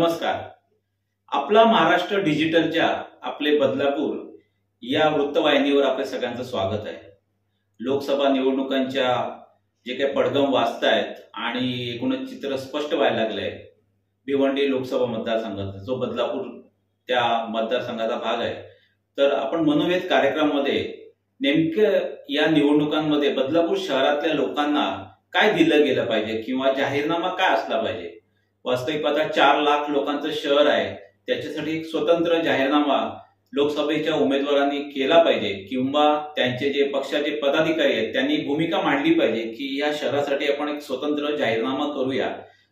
नमस्कार. आपला महाराष्ट्र डिजिटलच्या आपले बदलापूर या वृत्तवाहिनीवर आपल्या सगळ्यांचं स्वागत आहे. लोकसभा निवडणुकांच्या जे काही पडगम वाजतायत आणि एकूणच चित्र स्पष्ट व्हायला लागलंय. भिवंडी लोकसभा मतदारसंघात जो बदलापूर त्या मतदारसंघाचा भाग आहे, तर आपण मनोवेध कार्यक्रमामध्ये नेमकं या निवडणुकांमध्ये बदलापूर शहरातल्या लोकांना काय दिलं गेलं पाहिजे किंवा जाहीरनामा काय असला पाहिजे. वास्तविक पाहता 4 लाख लोकांचं शहर आहे, त्याच्यासाठी एक स्वतंत्र जाहीरनामा लोकसभेच्या उमेदवारांनी केला पाहिजे किंवा त्यांचे जे पक्षाचे पदाधिकारी आहेत त्यांनी भूमिका मांडली पाहिजे की या शहरासाठी आपण एक स्वतंत्र जाहीरनामा करूया,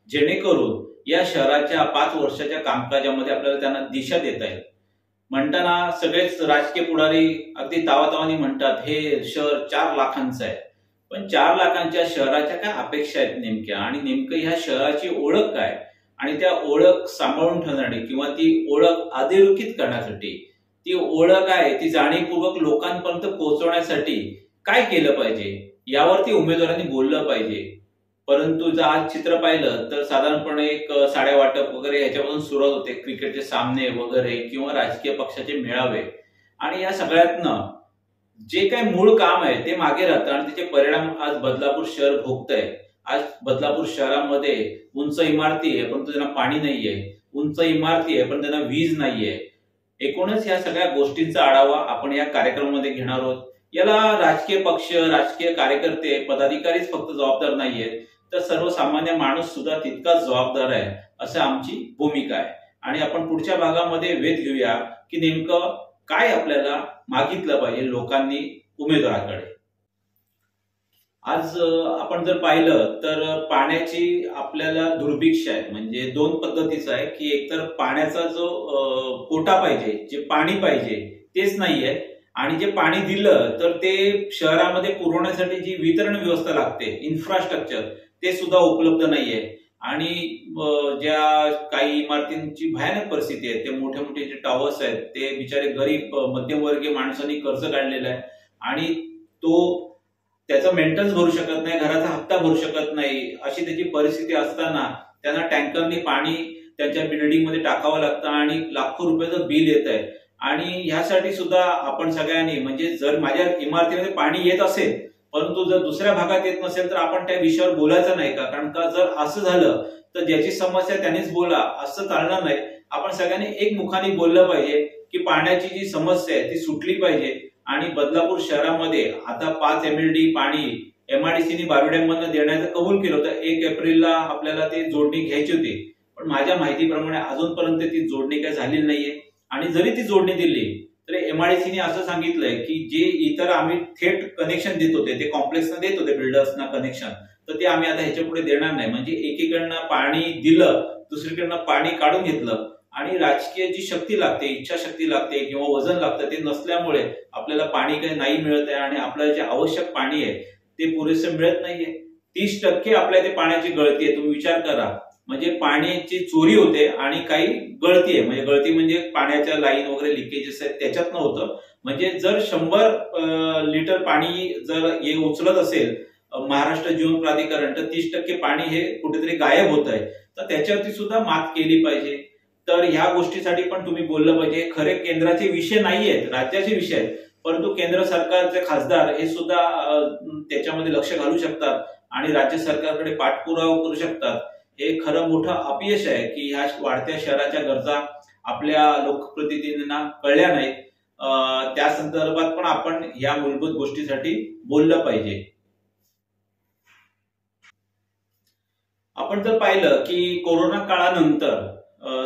जेणेकरून या शहराच्या 5 वर्षाच्या कामकाजामध्ये आपल्याला त्यांना दिशा देता येईल. म्हणताना सगळेच राजकीय पुढारी अगदी तावातावानी म्हणतात हे शहर 4 लाखांचं आहे, पण 4 लाखांच्या शहराच्या काय अपेक्षा आहेत नेमक्या आणि नेमकं ह्या शहराची ओळख काय आणि त्या ओळख सांभाळून ठेवण्यासाठी किंवा ती ओळख अधोरेखित करण्यासाठी, ती ओळख आहे ती जाणीवपूर्वक लोकांपर्यंत पोहोचवण्यासाठी काय केलं पाहिजे यावरती उमेदवारांनी बोललं पाहिजे. परंतु जर आज चित्र पाहिलं तर साधारणपणे एक साडेवाटप वगैरे ह्याच्यापासून सुरुवात होते, क्रिकेटचे सामने वगैरे किंवा राजकीय पक्षाचे मेळावे, आणि या सगळ्यातनं जे काही मूळ काम आहे ते मागे राहतं आणि त्याचे परिणाम आज बदलापूर शहर भोगतंय. आज बदलापूर शहरामध्ये उंच इमारती आहे परंतु त्यांना पाणी नाहीये, उंच इमारती आहे पण त्यांना वीज नाहीये. एकूणच या सगळ्या गोष्टींचा आढावा आपण या कार्यक्रमामध्ये घेणार आहोत. याला राजकीय पक्ष, राजकीय कार्यकर्ते, पदाधिकारीच फक्त जबाबदार नाहीयेत, तर सर्वसामान्य माणूस सुद्धा तितकाच जबाबदार आहे असं आमची भूमिका आहे. आणि आपण पुढच्या भागामध्ये वेध घेऊया की नेमकं काय आपल्याला मागितलं पाहिजे लोकांनी उमेदवाराकडे. आज आपण जर पाहिलं तर पाण्याची आपल्याला दुर्भिक्ष आहे. म्हणजे 2 पद्धतीचं आहे की एकतर पाण्याचा जो कोटा पाहिजे, जे पाणी पाहिजे तेच नाहीये, आणि जे पाणी दिलं तर ते शहरामध्ये पुरवण्यासाठी जी वितरण व्यवस्था लागते, इन्फ्रास्ट्रक्चर, ते सुद्धा उपलब्ध नाहीये. आणि ज्या काही इमारतींची भयानक परिस्थिती आहे, ते मोठे मोठे जे टॉवर्स आहेत ते बिचारे गरीब मध्यमवर्गीय माणसांनी कर्ज काढलेलं आहे आणि तो त्याचा मेंटेनन्स भरू शकत नाही, घराचा हप्ता भरू शकत नाही, अशी त्याची परिस्थिती असताना त्यांना टँकरनी पाणी त्यांच्या बिल्डिंगमध्ये टाकावं लागतं आणि लाखो रुपयाचं बिल येत आहे. आणि ह्यासाठी सुद्धा आपण सगळ्यांनी, म्हणजे जर माझ्या इमारतीमध्ये पाणी येत असेल परंतु जर दुसऱ्या भागात येत नसेल तर आपण त्या विषयावर बोलायचं नाही का? कारण का जर असं झालं तर ज्याची समस्या त्यांनीच बोला असं चालणार नाही. आपण सगळ्यांनी एकमुखाने बोललं पाहिजे की पाण्याची जी समस्या आहे ती सुटली पाहिजे. आणि बदलापूर शहरामध्ये आता 5 MLD पाणी MIDCने बारवड्यामधून देण्याचं कबूल केलं होतं. 1 एप्रिलला आपल्याला ते जोडणी घ्यायची होती, पण माझ्या माहितीप्रमाणे अजूनपर्यंत ती जोडणी काही झालेली नाहीये. आणि जरी ती जोडणी दिली तरी MIDCने असं सांगितलंय की जे इतर आम्ही थेट कनेक्शन देत होते, ते कॉम्प्लेक्सना देत होते बिल्डर्सना कनेक्शन, तर ते आम्ही आता ह्याच्या पुढे देणार नाही. म्हणजे एकीकडनं पाणी दिलं, दुसरीकडनं पाणी काढून घेतलं, आणि राजकीय जी शक्ती लागते, इच्छाशक्ती लागते किंवा वजन लागतं ते नसल्यामुळे आपल्याला पाणी काही नाही मिळत आहे आणि आपल्याला जे आवश्यक पाणी आहे ते पुरेसं मिळत नाहीये. 30% आपल्या ते पाण्याची गळती आहे. तुम्ही विचार करा, म्हणजे पाण्याची चोरी होते आणि काही गळती आहे. म्हणजे गळती म्हणजे पाण्याच्या लाईन वगैरे लिकेजेस आहेत त्याच्यात नव्हतं. म्हणजे जर 100 लिटर पाणी जर हे उचलत असेल महाराष्ट्र जीवन प्राधिकरण, तर 30% पाणी हे कुठेतरी गायब होत आहे. तर त्याच्यावरती सुद्धा मात केली पाहिजे. तर ह्या गोष्टीसाठी पण तुम्ही बोललं पाहिजे. खरे केंद्राचे विषय नाहीयेत, राज्याचे विषय आहेत, परंतु केंद्र सरकारचे खासदार हे सुद्धा त्याच्यामध्ये लक्ष घालू शकतात आणि राज्य सरकारकडे पाठपुरावा करू शकतात. हे खरं मोठं अपयश आहे की ह्या वाढत्या शहराच्या गरजा आपल्या लोकप्रतिनिधींना कळल्या नाहीत. त्या संदर्भात पण आपण या मूलभूत गोष्टीसाठी बोललं पाहिजे. आपण जर पाहिलं की कोरोना काळानंतर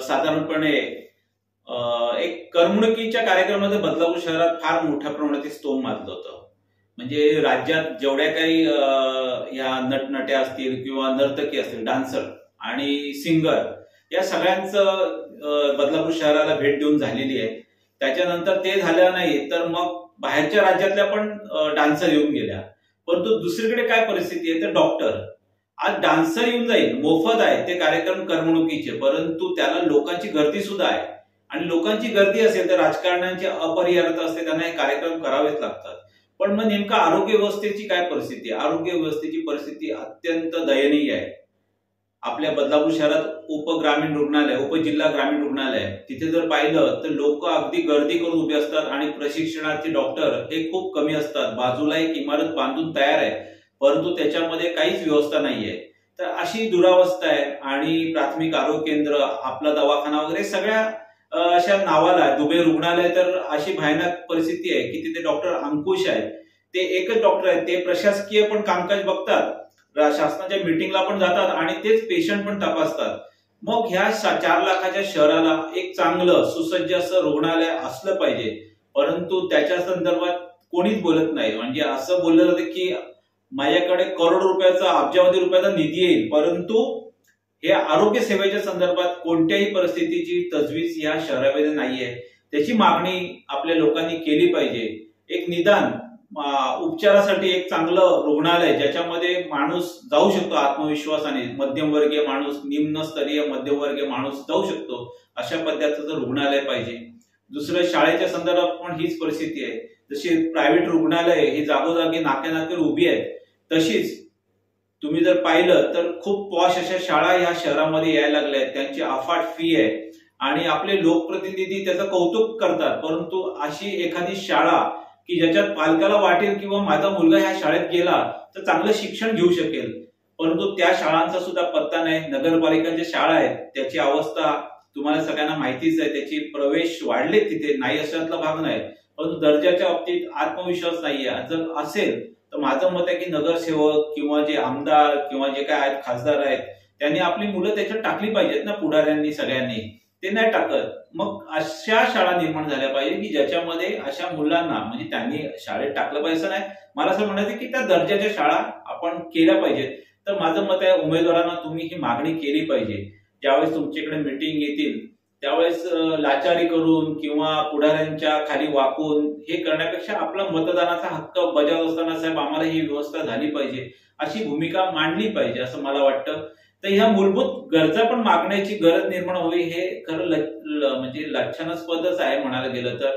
साधारणपणे एक करमणुकीच्या कार्यक्रमामध्ये बदलापूर शहरात फार मोठ्या प्रमाणात स्तोम माजलं होतं. म्हणजे राज्यात जेवढ्या काही या नटनट्या असतील किंवा नर्तकी असतील, डान्सर आणि सिंगर, या सगळ्यांचं बदलापूर शहराला भेट देऊन झालेली आहे. त्याच्यानंतर ते झालं नाही तर मग बाहेरच्या राज्यातल्या पण डान्सर येऊन गेल्या. परंतु दुसरीकडे काय परिस्थिती आहे तर डॉक्टर, आज डान्सर येऊन जाईल, मोफत आहे ते कार्यक्रम करमणुकीचे, परंतु त्याला लोकांची गर्दी सुद्धा आहे. आणि लोकांची गर्दी असेल तर राजकारण्यांची अपरिहार्यता असते, त्यांना हे कार्यक्रम करावेच लागतात. पण मग नेमका आरोग्य व्यवस्थेची काय परिस्थिती आहे? आरोग्य व्यवस्थेची परिस्थिती अत्यंत दयनीय आहे. आपल्या बदलापूर शहरात उपग्रामीण रुग्णालय, उपजिल्हा ग्रामीण रुग्णालय, तिथे जर पाहिलं तर लोक अगदी गर्दी करून उभे असतात आणि प्रशिक्षणार्थी डॉक्टर हे खूप कमी असतात. बाजूला एक इमारत बांधून तयार आहे, परंतु त्याच्यामध्ये काहीच व्यवस्था नाहीये. तर अशी दुरावस्था आहे. आणि प्राथमिक आरोग्य केंद्र, आपला दवाखाना वगैरे सगळ्या अशा नावाला दुबे रुग्णालय, तर अशी भयानक परिस्थिती आहे की तिथे डॉक्टर अंकुश आहेत, ते एकच डॉक्टर आहेत, ते प्रशासकीय पण कामकाज बघतात, शासनाच्या मीटिंगला पण जातात आणि तेच पेशंट पण तपासतात. मग ह्या 4 लाखाच्या शहराला एक चांगलं सुसज्ज असं रुग्णालय असलं पाहिजे, परंतु त्याच्या संदर्भात कोणीच बोलत नाही. म्हणजे असं बोललं जातं की माझ्याकडे करोड रुपयाचा, अब्जावधी रुपयाचा निधी येईल, परंतु हे आरोग्य सेवेच्या संदर्भात कोणत्याही परिस्थितीची तजवीज या शहरामध्ये नाहीये. त्याची मागणी आपल्या लोकांनी केली पाहिजे. एक निदान उपचारासाठी एक चांगलं रुग्णालय ज्याच्यामध्ये माणूस जाऊ शकतो आत्मविश्वासाने, मध्यमवर्गीय माणूस, निम्नस्तरीय मध्यमवर्गीय माणूस जाऊ शकतो, अशा पद्धतीचं रुग्णालय पाहिजे. दुसरं, शाळेच्या संदर्भात पण हीच परिस्थिती आहे. जशी प्रायव्हेट रुग्णालय ही जागोजागी नाक्यानाक्यावर उभी आहेत, तशीच तुम्ही जर पाहिलं तर खूप पॉश अशा शाळा ह्या शहरामध्ये यायला लागल्या आहेत. त्यांची अफाट फी आहे आणि आपले लोकप्रतिनिधी त्याचं कौतुक करतात, परंतु अशी एखादी शाळा की ज्याच्यात पालकाला वाटेल किंवा माझा मुलगा ह्या शाळेत गेला तर चांगलं शिक्षण घेऊ शकेल, परंतु त्या शाळांचा सुद्धा पत्ता नाही. नगरपालिकांच्या शाळा आहेत, त्याची अवस्था तुम्हाला सगळ्यांना माहितीच आहे. त्याची प्रवेश वाढले तिथे, नाही अशातला भाग नाही, परंतु दर्जाच्या बाबतीत आत्मविश्वास नाहीये. जर असेल तर माझं मत आहे की नगरसेवक किंवा जे आमदार किंवा जे काय आहेत, खासदार आहेत, त्यांनी आपली मुलं त्याच्यात टाकली पाहिजेत ना, पुढाऱ्यांनी सगळ्यांनी. ते नाही टाकत. मग अशा शाळा निर्माण झाल्या पाहिजे की ज्याच्यामध्ये अशा मुलांना, म्हणजे त्यांनी शाळेत टाकलं पाहिजे नाही, मला असं म्हणायचं की त्या दर्जाच्या शाळा आपण केल्या पाहिजेत. तर माझं मत आहे, उमेदवारांना तुम्ही ही मागणी केली पाहिजे. ज्यावेळेस तुमच्याकडे मीटिंग येतील त्यावेळेस लाचारी करून किंवा पुढाऱ्यांच्या खाली वाकून हे करण्यापेक्षा आपला मतदानाचा हक्क बजावत असताना साहेब आम्हाला ही व्यवस्था झाली पाहिजे, अशी भूमिका मांडली पाहिजे असं मला वाटतं. तर ह्या मूलभूत गरजा पण मागण्याची गरज निर्माण व्हावी, हे खरं म्हणजे लक्षणास्पदच आहे म्हणायला गेलं तर.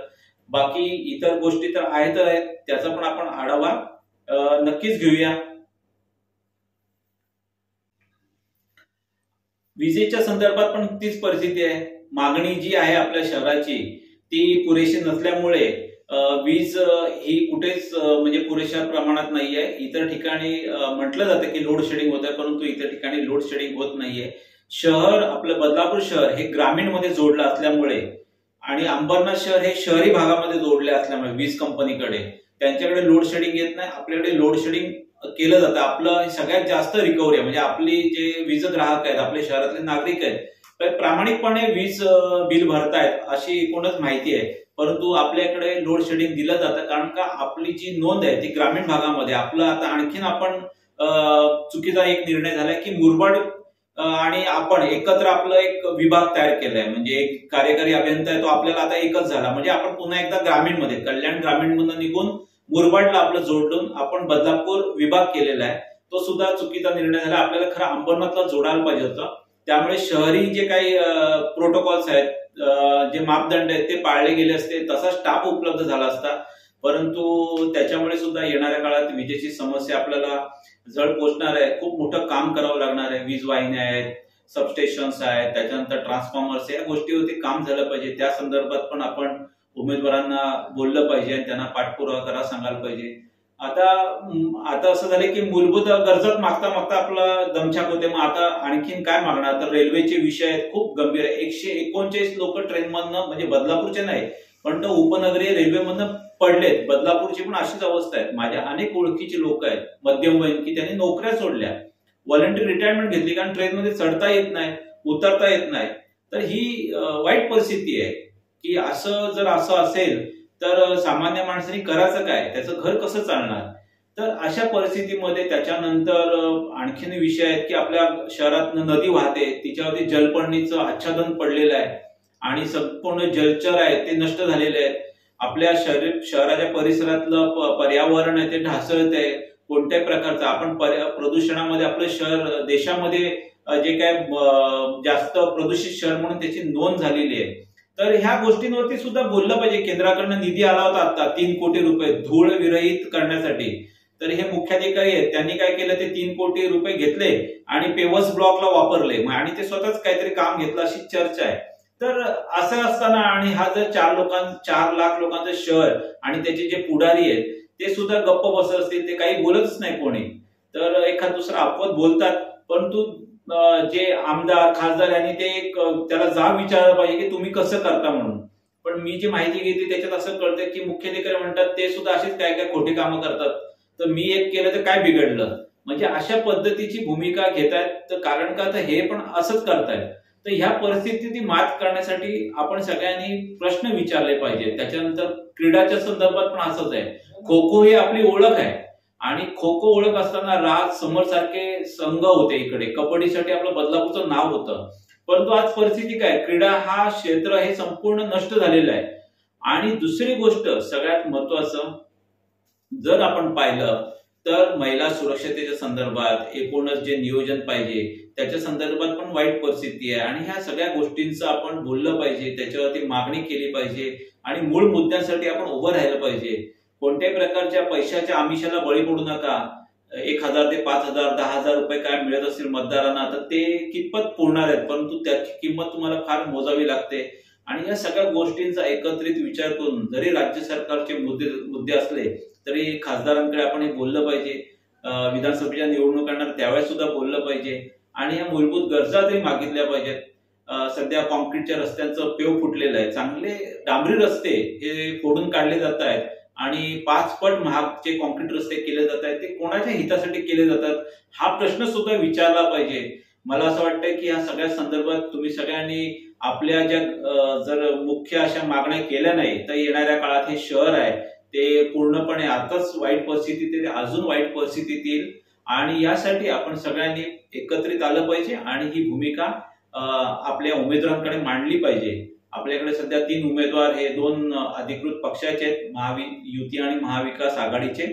बाकी इतर गोष्टी तर आहेत, त्याचा पण आपण आढावा नक्कीच घेऊया. विजेच्या संदर्भात पण तीच परिस्थिती आहे. मागणी जी आहे आपल्या शहराची ती पुरेशी नसल्यामुळे वीज ही कुठेच म्हणजे पुरेशा प्रमाणात नाहीये. इतर ठिकाणी म्हटलं जातं की लोड शेडिंग होत आहे, परंतु इतर ठिकाणी लोड शेडिंग होत नाहीये. शहर, आपलं बदलापूर शहर हे ग्रामीण मध्ये जोडलं असल्यामुळे आणि अंबरनाथ शहर हे शहरी भागामध्ये जोडले असल्यामुळे वीज कंपनीकडे, त्यांच्याकडे लोड शेडिंग येत नाही. आपल्याकडे लोड शेडिंग केलं जातं. आपलं सगळ्यात जास्त रिकव्हरी म्हणजे आपली जे वीज ग्राहक आहेत, आपल्या शहरातले नागरिक आहेत, प्रामाणिकपणे वीज बिल भरतायत अशी एकूणच माहिती आहे. परंतु आपल्याकडे लोड शेडिंग दिलं जातं, कारण का आपली जी नोंद आहे ती ग्रामीण भागामध्ये. आपलं आता आणखीन आपण चुकीचा एक निर्णय झालाय की मुरबाड आणि आपण एकत्र आपलं एक विभाग तयार केलाय, म्हणजे एक कार्यकारी अभियंता आहे तो आपल्याला आता एकच झाला. म्हणजे आपण पुन्हा एकदा ग्रामीण मध्ये, कल्याण ग्रामीण मधून निघून मुरबाडला आपलं जोडून आपण बदलापूर विभाग केलेला आहे. तो सुद्धा चुकीचा निर्णय झाला. आपल्याला खरं अंबरनाथला जोडायला पाहिजे होतं. त्यामुळे शहरी जे काही प्रोटोकॉल्स आहेत, जे मापदंड आहेत ते पाळले गेले असते, तसा स्टाफ उपलब्ध झाला असता. परंतु त्याच्यामुळे सुद्धा येणाऱ्या काळात विजेची समस्या आपल्याला जड पोचणार आहे. खूप मोठं काम करावं लागणार आहे. वीज वाहिन्या आहेत, सबस्टेशन्स आहेत, त्याच्यानंतर ट्रान्सफॉर्मर्स, या गोष्टीवरती काम झालं पाहिजे. त्या संदर्भात पण आपण उमेदवारांना बोललं पाहिजे आणि त्यांना पाठपुरावा करा सांगायला पाहिजे. आता असं झालं की मूलभूत गरजाच मागता मागता आपला दमछाक होते. मग आता आणखीन काय मागणार? तर रेल्वेचे विषय आहेत, खूप गंभीर आहे. 139 लोक ट्रेनमधनं, म्हणजे बदलापूरचे नाही पण तो उपनगरीय रेल्वेमधनं पडलेत. बदलापूरची पण अशीच अवस्था आहे. माझ्या अनेक ओळखीचे लोक आहेत मध्यमवयीन की त्यांनी नोकऱ्या सोडल्या, व्हॉलंटरी रिटायरमेंट घेतली, कारण ट्रेनमध्ये चढता येत नाही, उतरता येत नाही. तर ही वाईट परिस्थिती आहे की असं असेल तर सामान्य माणसाने करायचं काय, त्याचं घर कसं चालणार? तर अशा परिस्थितीमध्ये त्याच्यानंतर आणखीन विषय आहेत की आपल्या शहरात नदी वाहते, तिच्यावरती जलपर्णीचं आच्छादन पडलेलं आहे आणि संपूर्ण जलचर आहेत ते नष्ट झालेले आहेत. आपल्या शहराच्या परिसरातलं पर्यावरण आहे ते ढासळत आहे. कोणत्याही प्रकारचं आपण प्रदूषणामध्ये आपलं शहर देशामध्ये जे काय जास्त प्रदूषित शहर म्हणून त्याची नोंद झालेली आहे. तर ह्या गोष्टींवरती सुद्धा बोललं पाहिजे. केंद्राकडनं निधी आला होता आता 3 कोटी रुपये धूळ विरहित करण्यासाठी. तर हे मुख्याधिकारी आहेत, त्यांनी काय केलं, ते 3 कोटी रुपये घेतले आणि पेवर्स ब्लॉकला वापरले आणि ते स्वतःच काहीतरी काम घेतलं अशी चर्चा आहे. तर असं असताना आणि हा जर 4 लाख लोकांचं शहर आणि त्याचे जे पुढारी आहेत ते सुद्धा गप्प बसत असतील, ते काही बोलतच नाही कोणी. तर एखाद दुसरा अपवाद बोलतात, परंतु जे आमदार खासदार यांनी ते त्याला जाब विचारलं पाहिजे की तुम्ही कसं करता म्हणून. पण मी जी माहिती घेतली त्याच्यात असं कळतं की मुख्याधिकारी म्हणतात ते सुद्धा अशीच काय काय खोटी कामं करतात, तर मी एक केलं तर काय बिघडलं, म्हणजे अशा पद्धतीची भूमिका घेतायत. तर कारण का, तर हे पण असंच करतायत. तर ह्या परिस्थितीत मात करण्यासाठी आपण सगळ्यांनी प्रश्न विचारले पाहिजे. त्याच्यानंतर क्रीडाच्या संदर्भात पण असंच आहे. खो खो ही आपली ओळख आहे आणि खो खो ओळख असताना राज समर सारखे संघ होते इकडे, कबड्डीसाठी आपलं बदलापूरचं नाव होतं. परंतु आज परिस्थिती काय, क्रीडा हा क्षेत्र हे संपूर्ण नष्ट झालेलं आहे. आणि दुसरी गोष्ट सगळ्यात महत्वाचं जर आपण पाहिलं तर महिला सुरक्षतेच्या संदर्भात एकूणच जे नियोजन पाहिजे त्याच्या संदर्भात पण वाईट परिस्थिती आहे. आणि ह्या सगळ्या गोष्टींचं आपण बोललं पाहिजे, त्याच्यावरती मागणी केली पाहिजे आणि मूळ मुद्द्यांसाठी आपण उभं राहिलं पाहिजे. कोणत्याही प्रकारच्या पैशाच्या आमिषाला बळी पडू नका. 1,000 ते 5,000 10,000 रुपये काय मिळत असतील मतदारांना, तर ते कितपत पुरणार आहेत, परंतु त्याची किंमत तुम्हाला फार मोजावी लागते. आणि या सगळ्या गोष्टींचा एकत्रित विचार करून जरी राज्य सरकारचे मुद्दे असले तरी खासदारांकडे आपण बोललं पाहिजे. विधानसभेच्या निवडणुकांना त्यावेळेस सुद्धा बोललं पाहिजे आणि या मूलभूत गरजा तरी मागितल्या पाहिजेत. सध्या कॉन्क्रीटच्या रस्त्यांचं पेव फुटलेलं आहे. चांगले डांबरी रस्ते हे फोडून काढले जात आहेत आणि 5 पट महागचे कॉन्क्रीट रस्ते केले जात आहेत. ते कोणाच्या हितासाठी केले जातात हा प्रश्न सुद्धा विचारला पाहिजे. मला असं वाटतं की या सगळ्या संदर्भात तुम्ही सगळ्यांनी आपल्या ज्या जर मुख्य अशा मागण्या केल्या नाही तर येणाऱ्या काळात हे शहर आहे ते पूर्णपणे आताच वाईट परिस्थितीत आहे, अजून वाईट परिस्थितीत येईल. आणि यासाठी आपण सगळ्यांनी एकत्रित आलं पाहिजे आणि ही भूमिका आपल्या उमेदवारांकडे मांडली पाहिजे. आपल्याकडे सध्या 3 उमेदवार हे 2 अधिकृत पक्षाचे आहेत, युती आणि महाविकास आघाडीचे,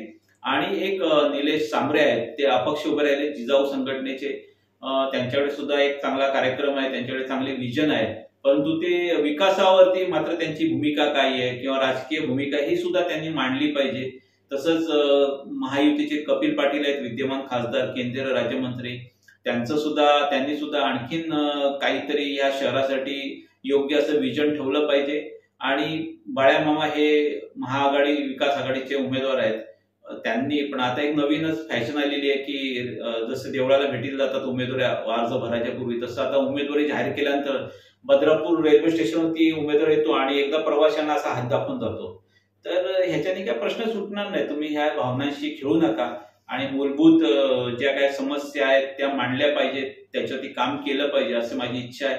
आणि एक निलेश सांबरे आहेत, ते अपक्ष उभे राहिले जिजाऊ संघटनेचे. त्यांच्याकडे सुद्धा एक चांगला कार्यक्रम आहे, त्यांच्याकडे चांगले विजन आहे, परंतु ते विकासावरती मात्र त्यांची भूमिका काय आहे किंवा राजकीय भूमिका ही सुद्धा त्यांनी मांडली पाहिजे. तसंच महायुतीचे कपिल पाटील आहेत, विद्यमान खासदार, केंद्रीय राज्यमंत्री, त्यांनी सुद्धा आणखीन काहीतरी या शहरासाठी योग्य असं विजन ठेवलं पाहिजे. आणि बाळ्यामामा हे महाआघाडी विकास आघाडीचे उमेदवार आहेत, त्यांनी पण आता एक नवीनच फॅशन आलेली आहे की जसं देवळाला भेटीला जातात उमेदवारी अर्ज भरायच्या पूर्वी, तसं आता उमेदवारी जाहीर केल्यानंतर बद्रापूर रेल्वे स्टेशनवरती उमेदवार येतो आणि एकदा प्रवाशांना असा हात दाखवून जातो. तर ह्याच्याने काय प्रश्न सुटणार नाही. तुम्ही ह्या भावनांशी खेळू नका आणि मूलभूत ज्या काही समस्या आहेत त्या मांडल्या पाहिजेत, त्याच्यावरती काम केलं पाहिजे असं माझी इच्छा आहे.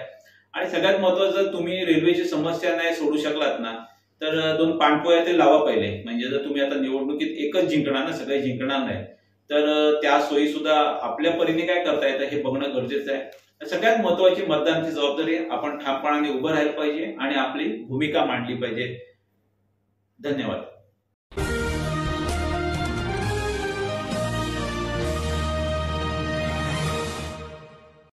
आणि सगळ्यात महत्वाचं, तुम्ही रेल्वेची समस्या नाही सोडू शकलात ना तर 2 पाणपोया ते लावा पहिले. म्हणजे जर तुम्ही आता निवडणुकीत एकच जिंकणार ना, सगळे जिंकणार नाही, तर त्या सोयी सुद्धा आपल्या परीने काय करता येतं हे बघणं गरजेचं आहे. सगळ्यात महत्वाची मतदानाची जबाबदारी आपण ठामपणाने उभं राहायला पाहिजे आणि आपली भूमिका मांडली पाहिजे. धन्यवाद.